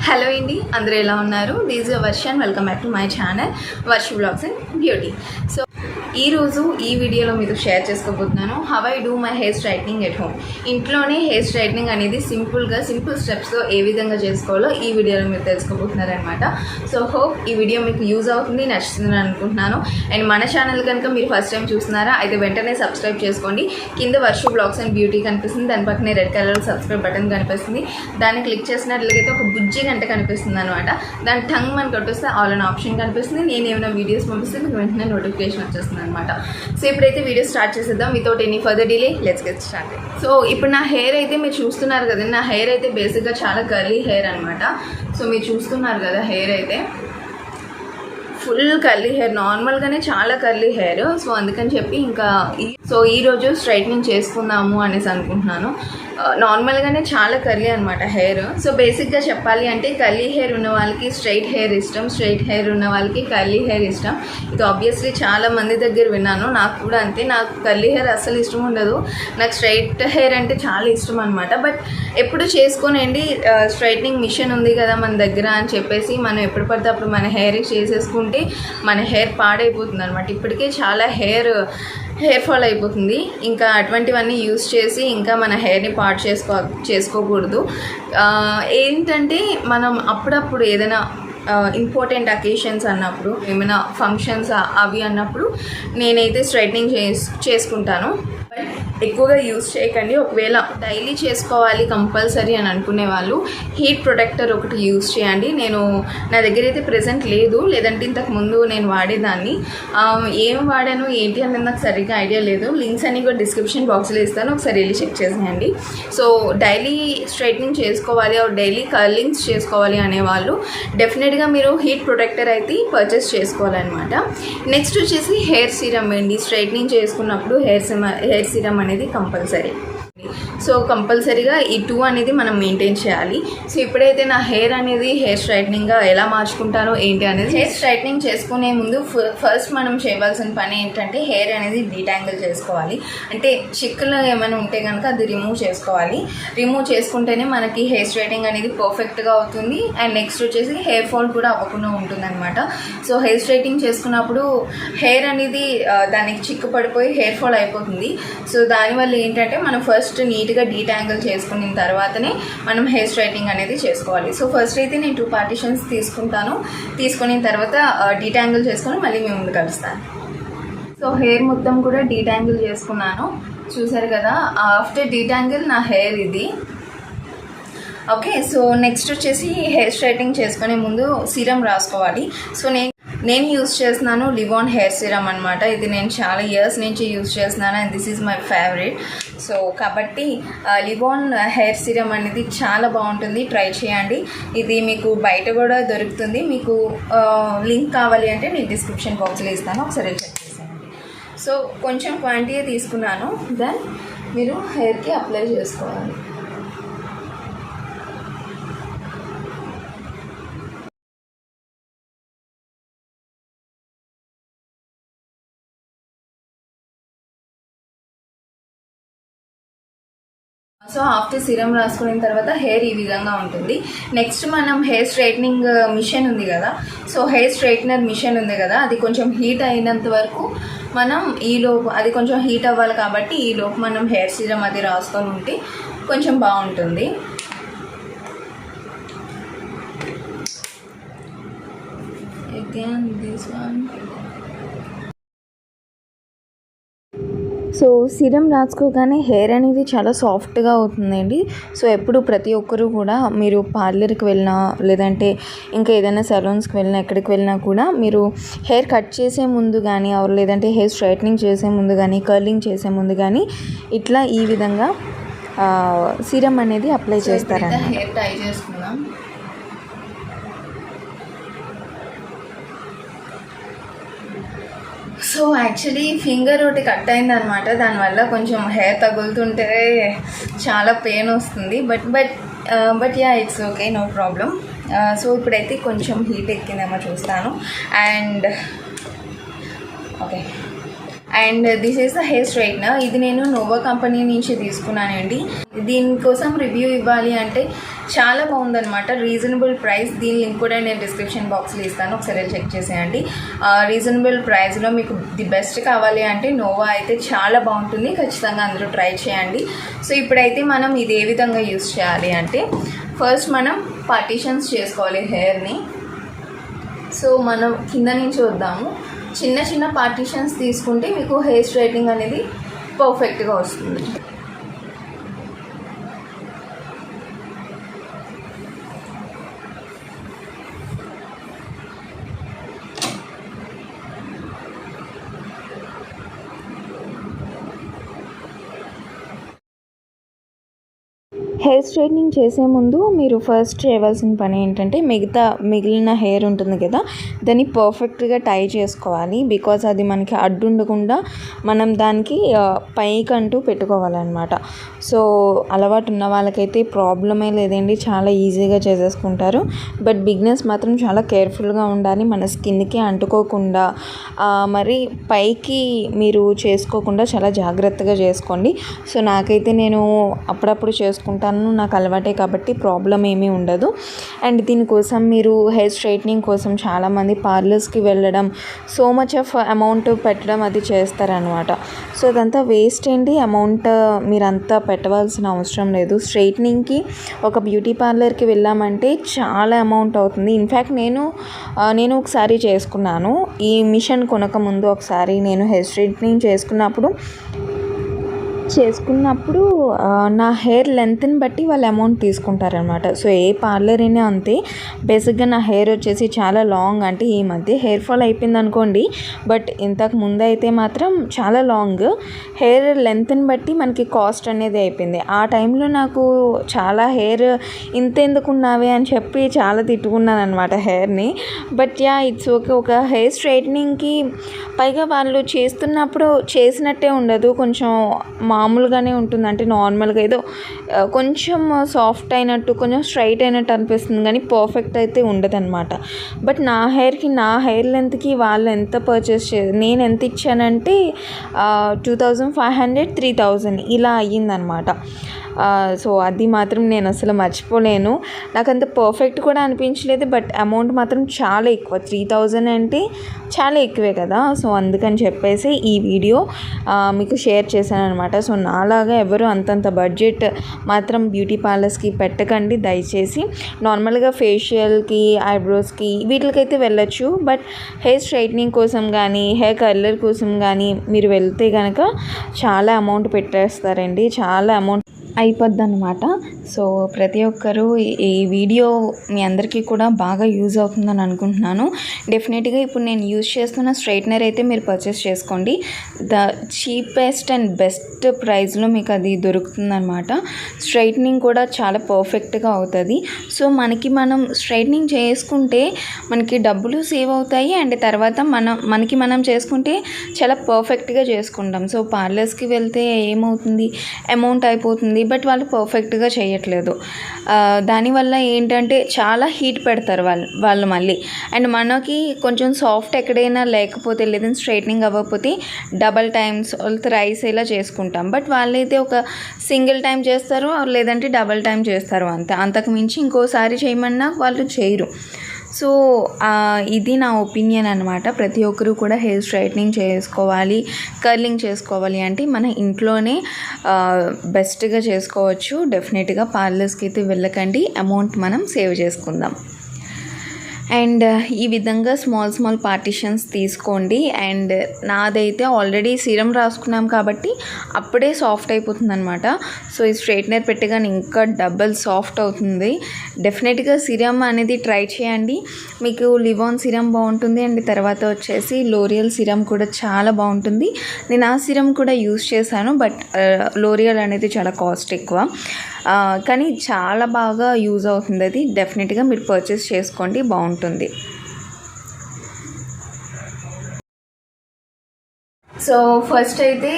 Hello అండి, అందరూ ఎలా ఉన్నారు? This is Varsha and welcome back to my channel Varsha blogs and beauty. So ఈరోజు ఈ వీడియోలో మీతో షేర్ చేసుకోబోతున్నాను how I do my hair straightening at home. ఇంట్లోనే హెయిర్ స్ట్రైట్నింగ్ అనేది సింపుల్ స్టెప్స్తో ఏ విధంగా చేసుకోవాలో ఈ వీడియోలో మీరు తెలుసుకోబోతున్నారనమాట. సో హోప్ ఈ వీడియో మీకు యూజ్ అవుతుంది, నచ్చుతుందని అనుకుంటున్నాను. అండ్ మన ఛానల్ కనుక మీరు ఫస్ట్ టైం చూస్తున్నారా అయితే వెంటనే సబ్స్క్రైబ్ చేసుకోండి. కింద వర్ష బ్లాగ్స్ అండ్ బ్యూటీ కనిపిస్తుంది, దాని పక్కనే రెడ్ కలర్ సబ్స్క్రైబ్ బటన్ కనిపిస్తుంది. దాన్ని క్లిక్ చేసినట్లయితే ఒక బుజ్జి గంట కనిపిస్తుంది అనమాట. దాని టంగ్ మనకు కొట్టేస్తే ఆల్ అన్ ఆప్షన్ కనిపిస్తుంది. నేను ఏమైనా వీడియోస్ పంపిస్తే మీకు వెంటనే నోటిఫికేషన్ వచ్చేస్తుంది అనమాట. సో ఇప్పుడైతే వీడియో స్టార్ట్ చేసేద్దాం without any further delay. Let's get start. So ఇప్పుడు నా హెయిర్ అయితే మీరు చూస్తున్నారు కదండి. నా హెయిర్ అయితే బేసిక్గా చాలా కర్లీ హెయిర్ అనమాట. సో మీరు చూస్తున్నారు కదా, హెయిర్ అయితే ఫుల్ కర్లీ హెయిర్, నార్మల్గానే చాలా కర్లీ హెయిర్. సో అందుకని చెప్పి ఇంకా ఈరోజు స్ట్రైట్నింగ్ చేసుకుందాము అనేసి అనుకుంటున్నాను. నార్మల్గానే చాలా కర్లీ అనమాట హెయిర్. సో బేసిక్గా చెప్పాలి అంటే కర్లీ హెయిర్ ఉన్న వాళ్ళకి స్ట్రైట్ హెయిర్ ఇష్టం, స్ట్రైట్ హెయిర్ ఉన్న వాళ్ళకి కర్లీ హెయిర్ ఇష్టం. ఇది ఆబ్వియస్లీ చాలా మంది దగ్గర విన్నాను, నాకు కూడా అంతే. నాకు కర్లీ హెయిర్ అస్సలు ఇష్టం ఉండదు, నాకు స్ట్రైట్ హెయిర్ అంటే చాలా ఇష్టం అనమాట. బట్ ఎప్పుడు చేసుకోనండి, స్ట్రైట్నింగ్ మిషన్ ఉంది కదా మన దగ్గర అని చెప్పేసి మనం ఎప్పుడు పడితే అప్పుడు మన హెయిర్ చేసేసుకుంటే మన హెయిర్ పాడైపోతుంది అనమాట. ఇప్పటికే చాలా హెయిర్ ఫాల్ అయిపోతుంది. ఇంకా అటువంటివన్నీ యూస్ చేసి ఇంకా మన హెయిర్ని పాడు చేసుకోకూడదు. ఏంటంటే మనం అప్పుడప్పుడు ఏదైనా ఇంపార్టెంట్ అకేషన్స్ అన్నప్పుడు, ఏమైనా ఫంక్షన్స్ అవి అన్నప్పుడు నేనైతే స్ట్రైట్నింగ్ చేసుకుంటాను. ఎక్కువగా యూజ్ చేయకండి. ఒకవేళ డైలీ చేసుకోవాలి కంపల్సరీ అని అనుకునే వాళ్ళు హీట్ ప్రొటెక్టర్ ఒకటి యూజ్ చేయండి. నా దగ్గర అయితే ప్రెజెంట్ లేదు, లేదంటే ఇంతకు ముందు నేను వాడేదాన్ని. ఏం వాడాను ఏంటి అనేది నాకు సరిగ్గా ఐడియా లేదు. లింక్స్ అన్ని కూడా డిస్క్రిప్షన్ బాక్స్లో ఇస్తాను, ఒకసారి వెళ్ళి చెక్ చేసేయండి. సో డైలీ స్ట్రైట్నింగ్ చేసుకోవాలి, డైలీ కర్లింగ్స్ చేసుకోవాలి అనేవాళ్ళు డెఫినెట్గా మీరు హీట్ ప్రొటెక్టర్ అయితే పర్చేస్ చేసుకోవాలన్నమాట. నెక్స్ట్ వచ్చేసి హెయిర్ సీరమ్ అండి. స్ట్రైట్నింగ్ చేసుకున్నప్పుడు హెయిర్ సీరమ్ అనేది కంపల్సరీ. సో కంపల్సరీగా ఈ 2 అనేది మనం మెయింటైన్ చేయాలి. సో ఇప్పుడైతే నా హెయిర్ అనేది హెయిర్ స్ట్రైట్నింగ్గా ఎలా మార్చుకుంటానో ఏంటి అనేది, హెయిర్ స్ట్రైట్నింగ్ చేసుకునే ముందు ఫస్ట్ మనం చేయవలసిన పని ఏంటంటే హెయిర్ అనేది డీటాంగిల్ చేసుకోవాలి. అంటే చిక్కులు ఏమైనా ఉంటే కనుక అది రిమూవ్ చేసుకోవాలి. రిమూవ్ చేసుకుంటేనే మనకి హెయిర్ స్ట్రైట్నింగ్ అనేది పర్ఫెక్ట్గా అవుతుంది. అండ్ నెక్స్ట్ వచ్చేసి హెయిర్ ఫాల్ కూడా అవ్వకుండా ఉంటుంది అనమాట. సో హెయిర్ స్ట్రైట్నింగ్ చేసుకున్నప్పుడు హెయిర్ అనేది దానికి చిక్కు పడిపోయి హెయిర్ ఫాల్ అయిపోతుంది. సో దానివల్ల ఏంటంటే మనం ఫస్ట్ నీట్గా డీటాంగిల్ చేసుకున్న తర్వాతనే మనం హెయిర్ స్ట్రైట్నింగ్ అనేది చేసుకోవాలి. సో ఫస్ట్ అయితే నేను 2 పార్టిషన్స్ తీసుకున్న తర్వాత డీటాంగిల్ చేసుకొని మళ్ళీ మేము ముందు కలుస్తాను. సో హెయిర్ మొత్తం కూడా డీటాంగిల్ చేసుకున్నాను, చూసారు కదా. ఆఫ్టర్ డీటాంగిల్ నా హెయిర్ ఇది. ఓకే, సో నెక్స్ట్ వచ్చేసి హెయిర్ స్ట్రైట్నింగ్ చేసుకునే ముందు సీరం రాసుకోవాలి. సో నేను యూజ్ చేస్తున్నాను లివాన్ హెయిర్ సీరం అనమాట. ఇది నేను చాలా ఇయర్స్ నుంచి యూజ్ చేస్తున్నాను and this is my favourite. So కాబట్టి లివాన్ హెయిర్ సీరం అనేది చాలా బాగుంటుంది, ట్రై చేయండి. ఇది మీకు బయట కూడా దొరుకుతుంది. మీకు లింక్ కావాలి అంటే నేను డిస్క్రిప్షన్ బాక్స్లో ఇస్తాను, ఒకసారి చెక్ చేసేయండి. సో కొంచెం క్వాంటిటీ తీసుకున్నాను, దెన్ మీరు హెయిర్కి అప్లై చేసుకోవాలి. సో ఆఫ్టర్ సీరం రాసుకున్న తర్వాత హెయిర్ ఈ విధంగా ఉంటుంది. నెక్స్ట్ మనం హెయిర్ స్ట్రైట్నింగ్ మిషన్ ఉంది కదా, సో హెయిర్ స్ట్రైట్నర్ మిషన్ ఉంది కదా, అది కొంచెం హీట్ అయినంత వరకు మనం అది కొంచెం హీట్ అవ్వాలి కాబట్టి ఈలోపు మనం హెయిర్ సీరం అది రాసుకొని ఉంటే కొంచెం బాగుంటుంది. Again this one. So serum రాసుకోగానే హెయిర్ అనేది చాలా సాఫ్ట్గా అవుతుందండి. సో ఎప్పుడు ప్రతి ఒక్కరూ కూడా మీరు పార్లర్కి వెళ్ళినా లేదంటే ఇంకా ఏదైనా సలూన్స్కి వెళ్ళినా ఎక్కడికి వెళ్ళినా కూడా మీరు హెయిర్ కట్ చేసే ముందు కానీ లేదంటే హెయిర్ స్ట్రైట్నింగ్ చేసే ముందు కానీ కర్లింగ్ చేసే ముందు కానీ ఇట్లా ఈ విధంగా సీరం అనేది అప్లై చేస్తారని. హెయిర్ టై చేసుకుందాం. సో యాక్చువల్లీ ఫింగర్ ఒకటి కట్ అయిందనమాట, దానివల్ల కొంచెం హెయిర్ తగులుతుంటే చాలా పెయిన్ వస్తుంది. But yeah it's okay, no problem. So ఇప్పుడైతే కొంచెం హీట్ ఎక్కిందేమో చూస్తాను. And okay, and this is the hair straightener. ఇది నేను నోవా కంపెనీ నుంచి తీసుకున్నానండి. దీనికోసం రివ్యూ ఇవ్వాలి అంటే చాలా బాగుందన్నమాట. Reasonable price. దీని లింక్ కూడా నేను డిస్క్రిప్షన్ బాక్స్లో ఇస్తాను, ఒకసారి చెక్ చేసేయండి. రీజనబుల్ ప్రైస్లో మీకు ది బెస్ట్ కావాలి అంటే నోవా అయితే చాలా బాగుంటుంది, ఖచ్చితంగా అందరూ ట్రై చేయండి. సో ఇప్పుడైతే మనం ఇది ఏ విధంగా యూస్ చేయాలి అంటే, ఫస్ట్ మనం పార్టీషన్స్ చేసుకోవాలి హెయిర్ని. సో మనం కింద నుంచి వద్దాము. చిన్న చిన్న పార్టీషన్స్ తీసుకుంటే మీకు హెయిర్ స్ట్రైట్నింగ్ అనేది పర్ఫెక్ట్గా వస్తుంది. హెయిర్ స్ట్రైట్నింగ్ చేసే ముందు మీరు ఫస్ట్ చేయవలసిన పని ఏంటంటే, మిగిలిన హెయిర్ ఉంటుంది కదా, దాన్ని పర్ఫెక్ట్గా టై చేసుకోవాలి. బికాజ్ అది మనకి అడ్డు ఉండకుండా మనం దానికి పైకంటూ పెట్టుకోవాలన్నమాట. సో అలవాటు ఉన్న వాళ్ళకైతే ప్రాబ్లమే లేదండి, చాలా ఈజీగా చేసేసుకుంటారు. బట్ బిగినర్స్ మాత్రం చాలా కేర్ఫుల్గా ఉండాలి, మన స్కిన్కి అంటుకోకుండా మరి పైకి మీరు చేసుకోకుండా చాలా జాగ్రత్తగా చేసుకోండి. సో నాకైతే నేను అప్పుడప్పుడు చేసుకుంటాను, నాకు అలవాటే కాబట్టి ప్రాబ్లం ఏమీ ఉండదు. అండ్ దీనికోసం మీరు హెయిర్ స్ట్రైట్నింగ్ కోసం చాలామంది పార్లర్స్కి వెళ్ళడం, సో మచ్ ఆఫ్ అమౌంట్ పెట్టడం అది చేస్తారనమాట. సో అదంతా వేస్ట్ అండి, అమౌంట్ మీరంతా పెట్టవలసిన అవసరం లేదు. స్ట్రైట్నింగ్కి ఒక బ్యూటీ పార్లర్కి వెళ్ళామంటే చాలా అమౌంట్ అవుతుంది. ఇన్ఫ్యాక్ట్ నేను ఒకసారి చేసుకున్నాను, ఈ మిషన్ కొనకముందు ఒకసారి నేను హెయిర్ స్ట్రైట్నింగ్ చేసుకున్నప్పుడు నా హెయిర్ లెంత్ని బట్టి వాళ్ళు అమౌంట్ తీసుకుంటారనమాట. సో ఏ పార్లర్ అయినా అంతే. బేసిక్గా నా హెయిర్ వచ్చేసి చాలా లాంగ్, అంటే ఈ మధ్య హెయిర్ ఫాల్ అయిపోయింది అనుకోండి, బట్ ఇంతకు ముందు అయితే మాత్రం చాలా లాంగ్. హెయిర్ లెంత్ని బట్టి మనకి కాస్ట్ అనేది అయిపోయింది. ఆ టైంలో నాకు చాలా హెయిర్ ఇంతెందుకున్నావే అని చెప్పి చాలా తిట్టుకున్నాను అనమాట హెయిర్ని. But it's okay. ఒక హెయిర్ స్ట్రైట్నింగ్కి పైగా వాళ్ళు చేస్తున్నప్పుడు చేసినట్టే ఉండదు, కొంచెం మామూలుగానే ఉంటుంది. అంటే నార్మల్గా ఏదో కొంచెం సాఫ్ట్ అయినట్టు, కొంచెం స్ట్రైట్ అయినట్టు అనిపిస్తుంది, కానీ పర్ఫెక్ట్ అయితే ఉండదన్నమాట. బట్ నా హెయిర్ లెంత్కి వాళ్ళు ఎంత నేను ఎంత ఇచ్చానంటే 2500, 3000 ఇలా అయ్యిందనమాట. సో అది మాత్రం నేను అసలు మర్చిపోలేను. నాకు అంత పర్ఫెక్ట్ కూడా అనిపించలేదు, బట్ అమౌంట్ మాత్రం చాలా ఎక్కువ. 3000 అంటే చాలా ఎక్కువే కదా. సో అందుకని చెప్పేసి ఈ వీడియో మీకు షేర్ చేశాను అనమాట. సో నాలాగా ఎవరు అంతంత బడ్జెట్ మాత్రం బ్యూటీ పార్లర్స్కి పెట్టకండి దయచేసి. నార్మల్గా ఫేషియల్కి, ఐబ్రోస్కి వీటికైతే వెళ్ళొచ్చు, బట్ హెయిర్ స్ట్రైట్నింగ్ కోసం కానీ హెయిర్ కలర్ కోసం కానీ మీరు వెళ్తే కనుక చాలా అమౌంట్ పెట్టేస్తారండి, చాలా అమౌంట్ అయిపోద్ది అనమాట. సో ప్రతి ఒక్కరూ ఈ వీడియో మీ అందరికీ కూడా బాగా యూజ్ అవుతుందని అనుకుంటున్నాను. డెఫినెట్గా ఇప్పుడు నేను యూజ్ చేస్తున్న స్ట్రైట్నర్ అయితే మీరు పర్చేస్ చేసుకోండి. ద చీపెస్ట్ అండ్ బెస్ట్ ప్రైస్లో మీకు అది దొరుకుతుందన్నమాట. స్ట్రైట్నింగ్ కూడా చాలా పర్ఫెక్ట్గా అవుతుంది. సో మనం స్ట్రైట్నింగ్ చేసుకుంటే మనకి డబ్బులు సేవ్ అవుతాయి, అండ్ తర్వాత మనం చేసుకుంటే చాలా పర్ఫెక్ట్గా చేసుకుంటాం. సో పార్లర్స్కి వెళ్తే ఏమవుతుంది, అమౌంట్ అయిపోతుంది, బట్ వాళ్ళు పర్ఫెక్ట్గా చేయట్లేదు. దానివల్ల ఏంటంటే చాలా హీట్ పెడతారు వాళ్ళు మళ్ళీ. అండ్ మనకి కొంచెం సాఫ్ట్ ఎక్కడైనా లేకపోతే, లేదంటే స్ట్రైట్నింగ్ అవ్వకపోతే డబల్ టైమ్స్, థ్రైస్ ఇలా చేసుకుంటాం. బట్ వాళ్ళైతే ఒక సింగిల్ టైం చేస్తారు, లేదంటే డబల్ టైం చేస్తారు, అంతకు మించి ఇంకోసారి చేయమన్నా వాళ్ళు చేయరు. సో ఇది నా ఒపీనియన్ అనమాట. ప్రతి ఒక్కరూ కూడా హెయిర్ స్ట్రైట్నింగ్ చేసుకోవాలి, కర్లింగ్ చేసుకోవాలి అంటే మన ఇంట్లోనే బెస్ట్గా చేసుకోవచ్చు. డెఫినెట్గా పార్లర్స్కి అయితే వెళ్ళకండి, అమౌంట్ మనం సేవ్ చేసుకుందాం. అండ్ ఈ విధంగా స్మాల్ పార్టిషన్స్ తీసుకోండి. అండ్ నాదైతే ఆల్రెడీ సీరం రాసుకున్నాం కాబట్టి అప్పుడే సాఫ్ట్ అయిపోతుంది అనమాట. సో ఈ స్ట్రైట్నర్ పెట్టగానే ఇంకా డబల్ సాఫ్ట్ అవుతుంది. డెఫినెట్గా సీరం అనేది ట్రై చేయండి, మీకు లివాన్ సీరం బాగుంటుంది. అండ్ తర్వాత వచ్చేసి లోరియల్ సీరం కూడా చాలా బాగుంటుంది. నేను ఆ సీరం కూడా యూస్ చేశాను, బట్ లోరియల్ అనేది చాలా కాస్ట్ ఎక్కువ, కానీ చాలా బాగా యూజ్ అవుతుంది. అది డెఫినెట్గా మీరు పర్చేస్ చేసుకోండి, బాగుంటుంది. సో ఫస్ట్ అయితే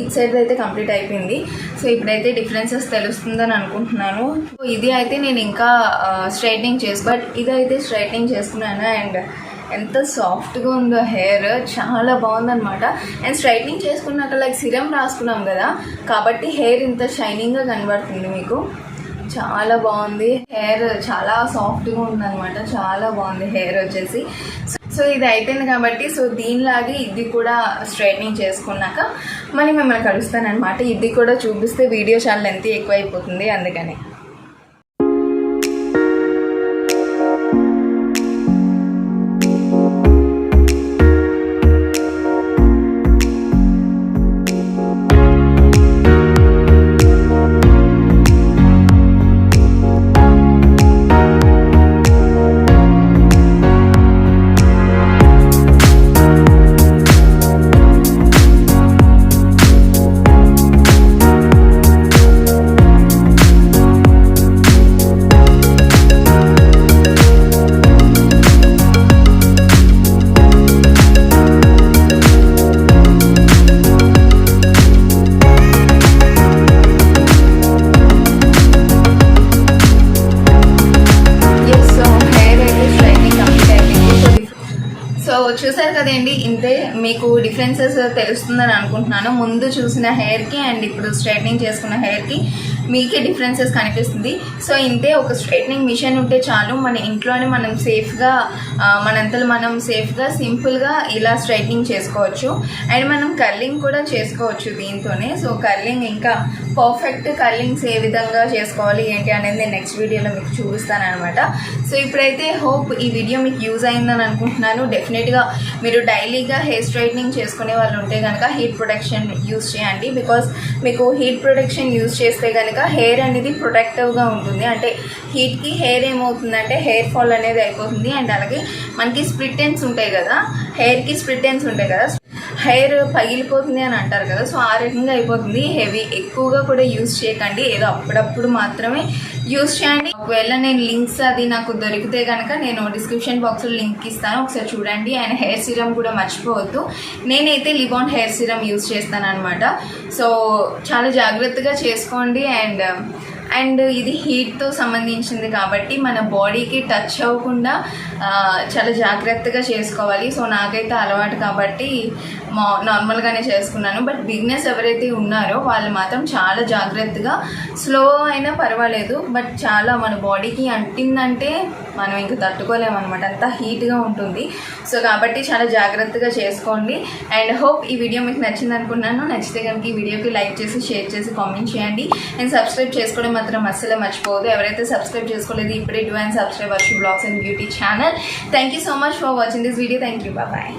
ఇట్ సైడ్ అయితే కంప్లీట్ అయిపోయింది. సో ఇప్పుడైతే డిఫరెన్సెస్ తెలుస్తుందని అనుకుంటున్నాను. ఇది అయితే నేను ఇంకా స్ట్రైట్నింగ్ బట్ ఇదైతే స్ట్రైట్నింగ్ చేసుకున్నాను. అండ్ ఎంత సాఫ్ట్గా ఉందో హెయిర్, చాలా బాగుందనమాట. అండ్ స్ట్రైట్నింగ్ చేసుకున్నాక లైక్ సిరం రాసుకున్నాం కదా, కాబట్టి హెయిర్ ఇంత షైనింగ్గా కనబడుతుంది మీకు. చాలా బాగుంది. హెయిర్ చాలా సాఫ్ట్గా ఉందన్నమాట, చాలా బాగుంది హెయిర్ వచ్చేసి. సో ఇది అయిపోయింది కాబట్టి సో దీనిలాగే ఇది కూడా స్ట్రైట్నింగ్ చేసుకున్నాక మళ్ళీ మిమ్మల్ని కలుస్తానమాట. ఇది కూడా చూపిస్తే వీడియో చాలా లెంత్ ఎక్కువ అయిపోతుంది, అందుకని. చూసారు కదండి, ఇంతే. మీకు డిఫరెన్సెస్ తెలుస్తుందని అనుకుంటున్నాను. ముందు చూసిన హెయిర్కి అండ్ ఇప్పుడు స్ట్రైట్నింగ్ చేసుకున్న హెయిర్కి మీకే డిఫరెన్సెస్ కనిపిస్తుంది. సో ఇంతే. ఒక స్ట్రైట్నింగ్ మిషన్ ఉంటే చాలు, మన ఇంట్లోనే మనం సేఫ్గా మనంతలో మనం సేఫ్గా సింపుల్గా ఇలా స్ట్రైట్నింగ్ చేసుకోవచ్చు. అండ్ మనం కర్లింగ్ కూడా చేసుకోవచ్చు దీంతోనే. సో కర్లింగ్ ఇంకా పర్ఫెక్ట్ కర్లింగ్స్ ఏ విధంగా చేసుకోవాలి ఏంటి అనేది నేను నెక్స్ట్ వీడియోలో మీకు చూపిస్తాను అనమాట. సో ఇప్పుడైతే హోప్ ఈ వీడియో మీకు యూజ్ అయిందని అనుకుంటున్నాను. డెఫినెట్గా మీరు డైలీగా హెయిర్ స్ట్రైట్నింగ్ చేసుకునే వాళ్ళు ఉంటే కనుక హీట్ ప్రొటెక్షన్ యూజ్ చేయండి. బికాస్ మీకు హీట్ ప్రొటెక్షన్ యూజ్ చేస్తే కనుక హెయిర్ అనేది ప్రొటెక్టివ్గా ఉంటుంది. అంటే హీట్కి హెయిర్ ఏమవుతుందంటే హెయిర్ ఫాల్ అనేది అయిపోతుంది. అండ్ అలాగే మనకి స్ప్లిట్ ఎండ్స్ ఉంటాయి కదా, హెయిర్కి స్ప్లిట్ ఎండ్స్ ఉంటాయి కదా, హెయిర్ పగిలిపోతుంది అని అంటారు కదా. సో ఆ రకంగా అయిపోతుంది. హెవీ ఎక్కువగా కూడా యూజ్ చేయకండి, ఏదో అప్పుడప్పుడు మాత్రమే యూజ్ చేయండి. ఒకవేళ నేను లింక్స్ అది నాకు దొరికితే కనుక నేను డిస్క్రిప్షన్ బాక్స్లో లింక్ ఇస్తాను, ఒకసారి చూడండి. అండ్ హెయిర్ సిరమ్ కూడా మర్చిపోవద్దు. నేనైతే లిబాన్ హెయిర్ సిరమ్ యూజ్ చేస్తాను అనమాట. సో చాలా జాగ్రత్తగా చేసుకోండి. అండ్ ఇది హీట్తో సంబంధించింది కాబట్టి మన బాడీకి టచ్ అవ్వకుండా చాలా జాగ్రత్తగా చేసుకోవాలి. సో నాకైతే అలవాటు కాబట్టి నార్మల్గానే చేసుకున్నాను. బట్ బిగినర్స్ ఎవరైతే ఉన్నారో వాళ్ళు మాత్రం చాలా జాగ్రత్తగా, స్లో అయినా పర్వాలేదు, బట్ చాలా మన బాడీకి అంటిందంటే మనం ఇంకా తట్టుకోలేమన్నమాట, అంత హీట్గా ఉంటుంది. సో కాబట్టి చాలా జాగ్రత్తగా చేసుకోండి. అండ్ హోప్ ఈ వీడియో మీకు నచ్చింది అనుకున్నాను. నచ్చితే కనుక ఈ వీడియోకి లైక్ చేసి, షేర్ చేసి, కామెంట్ చేయండి. అండ్ సబ్స్క్రైబ్ చేసుకోవడం మాత్రం అస్సలు మర్చిపోవద్దు. ఎవరైతే సబ్స్క్రైబ్ చేసుకోలేదు ఇప్పుడే do and subscribe Varshi blogs and beauty channel. Thank you so much for watching this video. Thank you. Bye.